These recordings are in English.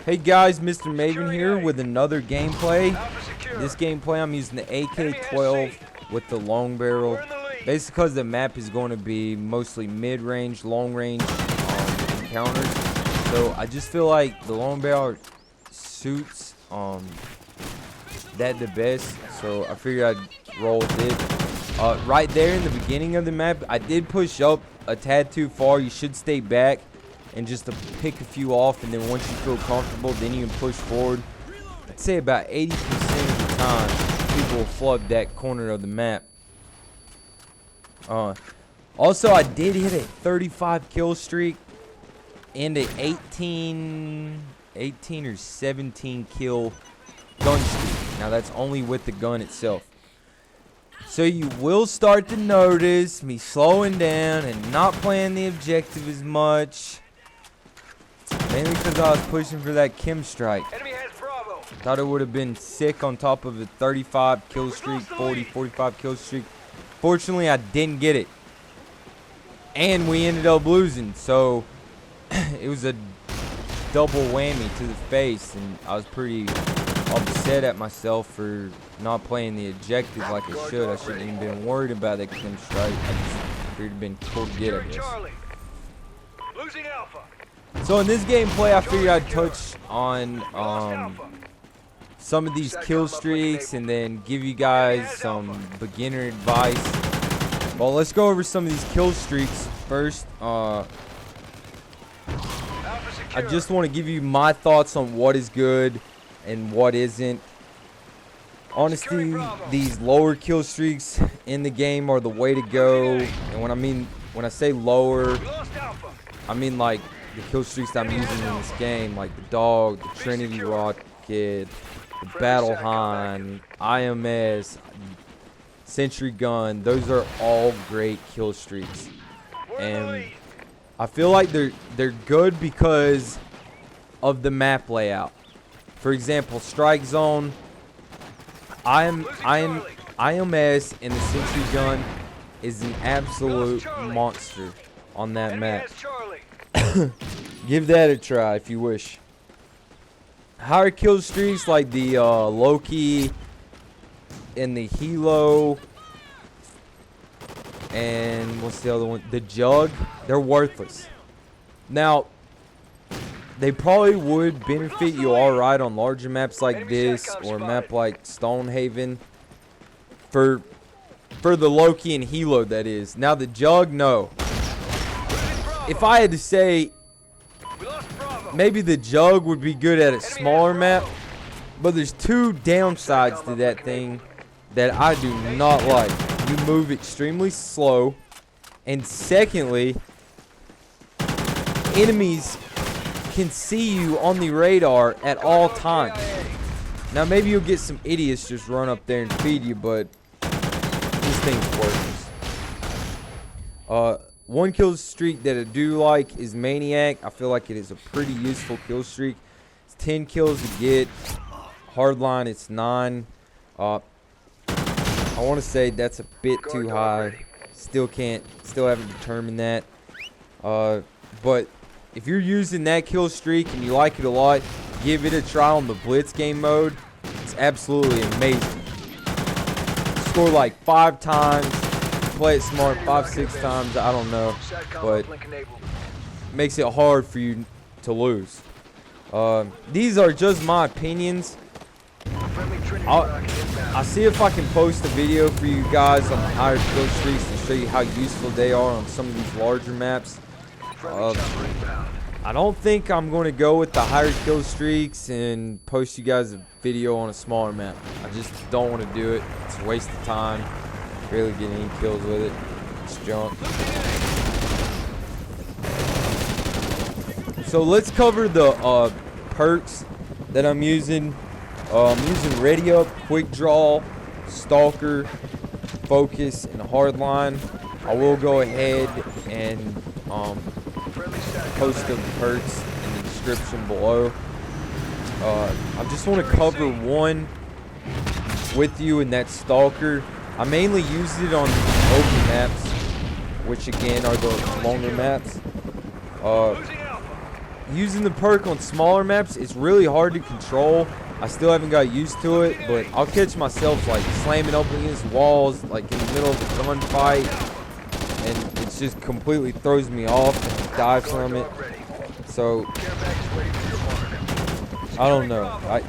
Hey guys, Mr. Maven here with another gameplay. This gameplay I'm using the AK-12 with the long barrel. Basically because the map is going to be mostly mid-range, long-range encounters. So I just feel like the long barrel suits that the best. So I figured I'd roll with it. Right there in the beginning of the map, I did push up a tad too far. You should stay back and just to pick a few off, and then once you feel comfortable, then you can push forward. I'd say about 80% of the time, people will flood that corner of the map. Also, I did hit a 35 kill streak and a 18 or 17 kill gun streak. Now, that's only with the gun itself. So you will start to notice me slowing down and not playing the objective as much. Mainly because I was pushing for that chem strike. Thought it would have been sick on top of a 35 kill streak, 45 kill streak. Fortunately, I didn't get it. And we ended up losing. So it was a double whammy to the face. And I was pretty upset at myself for not playing the objective like I should. I shouldn't even been worried about that chem strike. I just figured it'd been cool to get, I guess. So in this gameplay, I figured I'd touch on some of these kill streaks and then give you guys some beginner advice. Well, let's go over some of these kill streaks first. I just want to give you my thoughts on what is good and what isn't. Honestly, these lower kill streaks in the game are the way to go. And when I say lower, I mean like the kill streaks that I'm using in this game, like the Dog, the Trinity Rocket, the Battle Hind, IMS, Sentry Gun. Those are all great kill streaks, and I feel like they're good because of the map layout. For example, Strike Zone, IMS, and the Sentry Gun is an absolute monster on that map. Give that a try if you wish. Higher kill streaks like the Loki and the Hilo and what's the other one? The Jug. They're worthless. Now, they probably would benefit you alright on larger maps like this or a map like Stonehaven. For the Loki and Hilo, that is. Now the Jug, no. If I had to say, maybe the Jug would be good at a smaller map, but there's two downsides to that thing that I do not like. You move extremely slow, and secondly, enemies can see you on the radar at all times. Now maybe you'll get some idiots just run up there and feed you, but this thing's worthless. One kill streak that I do like is Maniac. I feel like it is a pretty useful kill streak. It's 10 kills to get. Hardline, it's 9. I want to say that's a bit too high. Still haven't determined that. But if you're using that kill streak and you like it a lot, give it a try on the Blitz game mode. It's absolutely amazing. Score like 5 times. Play it smart 5-6 times, I don't know, but makes it hard for you to lose. These are just my opinions. I'll see if I can post a video for you guys on the higher kill streaks to show you how useful they are on some of these larger maps. I don't think I'm going to go with the higher kill streaks and post you guys a video on a smaller map. I just don't want to do it. It's a waste of time. Barely get any kills with it. It's junk. So let's cover the perks that I'm using. I'm using Ready Up, Quickdraw, Stalker, Focus, and Hardline. I will go ahead and post the perks in the description below. I just want to cover one with you, and that's Stalker. I mainly use it on open maps, which again are the longer maps. using the perk on smaller maps, it's really hard to control. I still haven't got used to it, but I'll catch myself like slamming up against walls, like in the middle of a gunfight, and it just completely throws me off and I die from it. So I don't know. I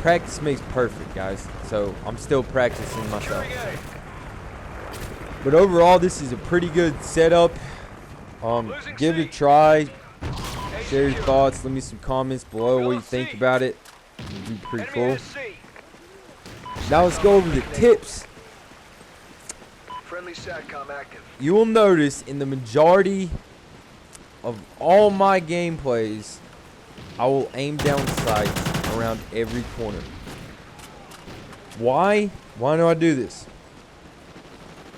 practice makes perfect, guys. So I'm still practicing myself. But overall, this is a pretty good setup. Give it a try. Share your thoughts. Leave me some comments below what you think about it. It'd be pretty cool. Now let's go over the tips. You will notice in the majority of all my gameplays, I will aim down sights around every corner. Why? Why do I do this?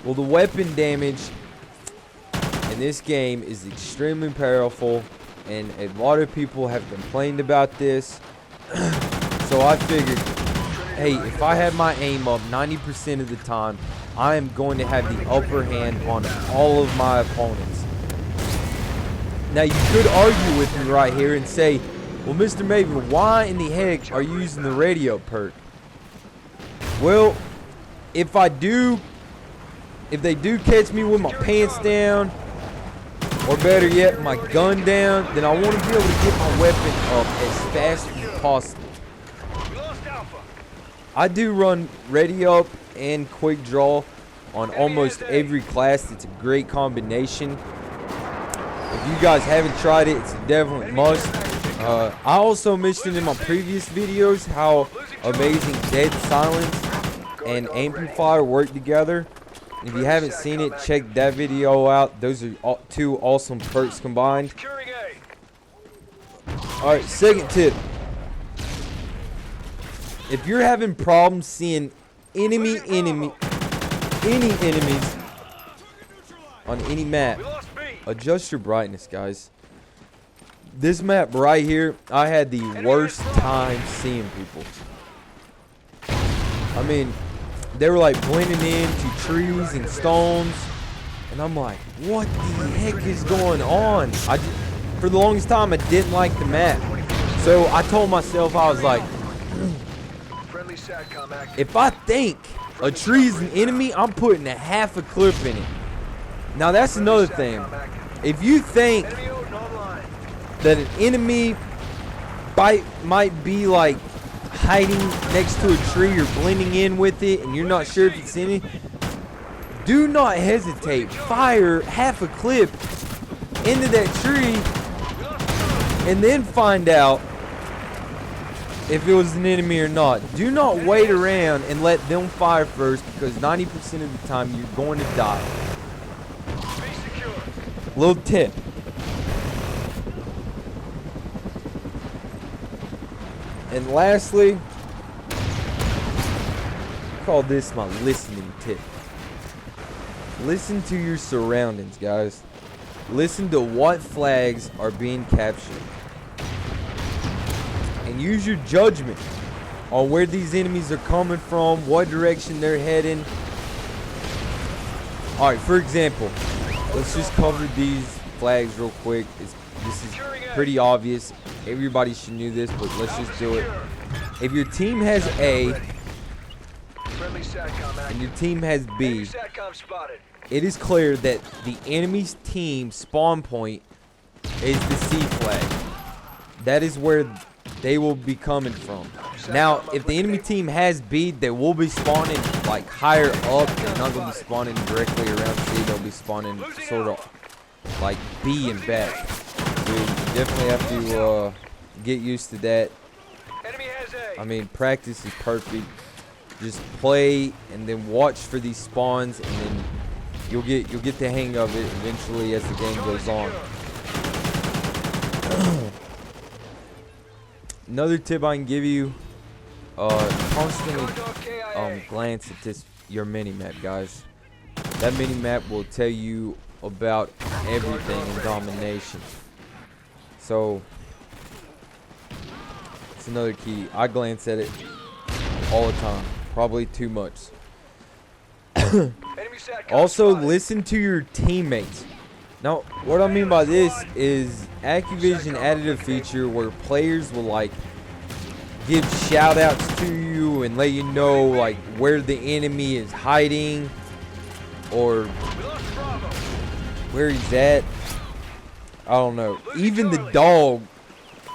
Well, the weapon damage in this game is extremely powerful, and a lot of people have complained about this. So I figured, hey, if I have my aim up 90% of the time, I am going to have the upper hand on all of my opponents. Now, you could argue with me right here and say, well, Mr. Maven, why in the heck are you using the radio perk? Well, if they do catch me with my pants down, or better yet, my gun down, then I want to be able to get my weapon up as fast as possible. I do run ready up and quick draw on almost every class. It's a great combination. If you guys haven't tried it, it's a definite must. I also mentioned in my previous videos how amazing dead silence and amplifier work together. If you haven't seen it, check that video out. Those are two awesome perks combined. Alright, second tip. If you're having problems seeing any enemies on any map, adjust your brightness, guys. This map right here, I had the worst time seeing people. I mean, they were like blending into trees and stones, and I'm like, what the heck is going on? For the longest time, I didn't like the map. So I told myself, I was like, if I think a tree is an enemy, I'm putting a half a clip in it. Now that's another thing. If you think that an enemy might be like hiding next to a tree or blending in with it and you're not sure if it's any, do not hesitate. Fire half a clip into that tree and then find out if it was an enemy or not. Do not wait around and let them fire first, because 90% of the time you're going to die. Little tip. And lastly, I call this my listening tip. Listen to your surroundings, guys. Listen to what flags are being captured. And use your judgment on where these enemies are coming from, what direction they're heading. Alright, for example, let's just cover these flags real quick. This is pretty obvious. Everybody should know this, but let's just do it. If your team has A and your team has B, it is clear that the enemy's team spawn point is the C flag. That is where they will be coming from. Now, if the enemy team has B, they will be spawning like higher up. They're not going to be spawning directly around C. They'll be spawning sort of like B and back. Dude, you definitely have to get used to that. I mean, practice is perfect. Just play and then watch for these spawns, and then you'll get the hang of it eventually as the game goes on. Another tip I can give you: constantly glance at your mini map, guys. That mini map will tell you about everything in domination. So it's another key. I glance at it all the time, probably too much. Also, listen to your teammates. Now, what I mean by this is Activision added a feature where players will like give shout outs to you and let you know like where the enemy is hiding or where he's at. I don't know. Even the dog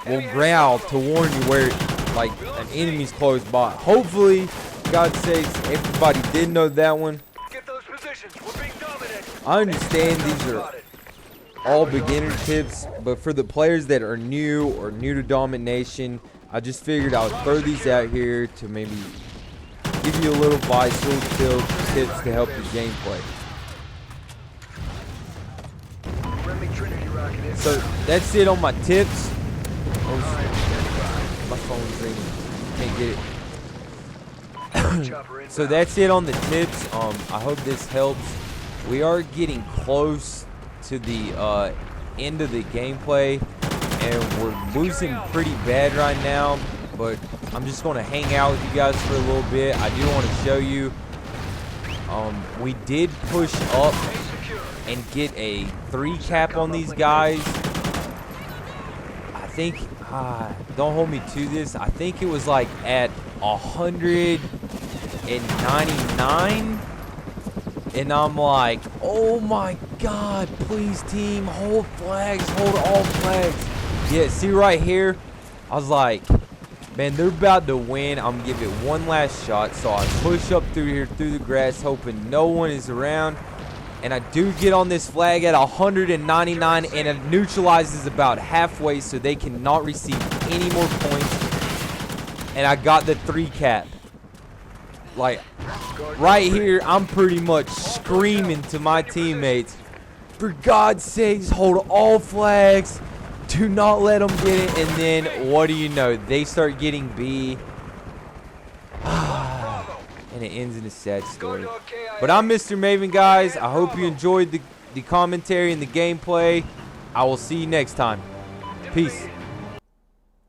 will growl to warn you where like an enemy's close by. Hopefully, God's sakes, everybody did know that one. I understand these are all beginner tips, but for the players that are new or new to domination, I just figured I would throw these out here to maybe give you a little advice, little tips to help your gameplay. So that's it on my tips. Oh, my phone's ringing. Can't get it. So that's it on the tips. I hope this helps. We are getting close to the end of the gameplay, and we're losing pretty bad right now, but I'm just going to hang out with you guys for a little bit. I do want to show you, we did push up and get a 3 cap on these guys. I think, don't hold me to this, I think it was like at 199. And I'm like, oh my God, please team, hold flags, hold all flags. Yeah, see right here, I was like, man, they're about to win. I'm gonna give it one last shot. So I push up through here, through the grass, hoping no one is around. And I do get on this flag at 199, and it neutralizes about halfway, so they cannot receive any more points. And I got the 3 cap. Like, right here, I'm pretty much screaming to my teammates, for God's sakes, hold all flags. Do not let them get it. And then, what do you know? They start getting B. And it ends in a sad story. But I'm Mr. Maven, guys. I hope you enjoyed the commentary and the gameplay. I will see you next time. Peace.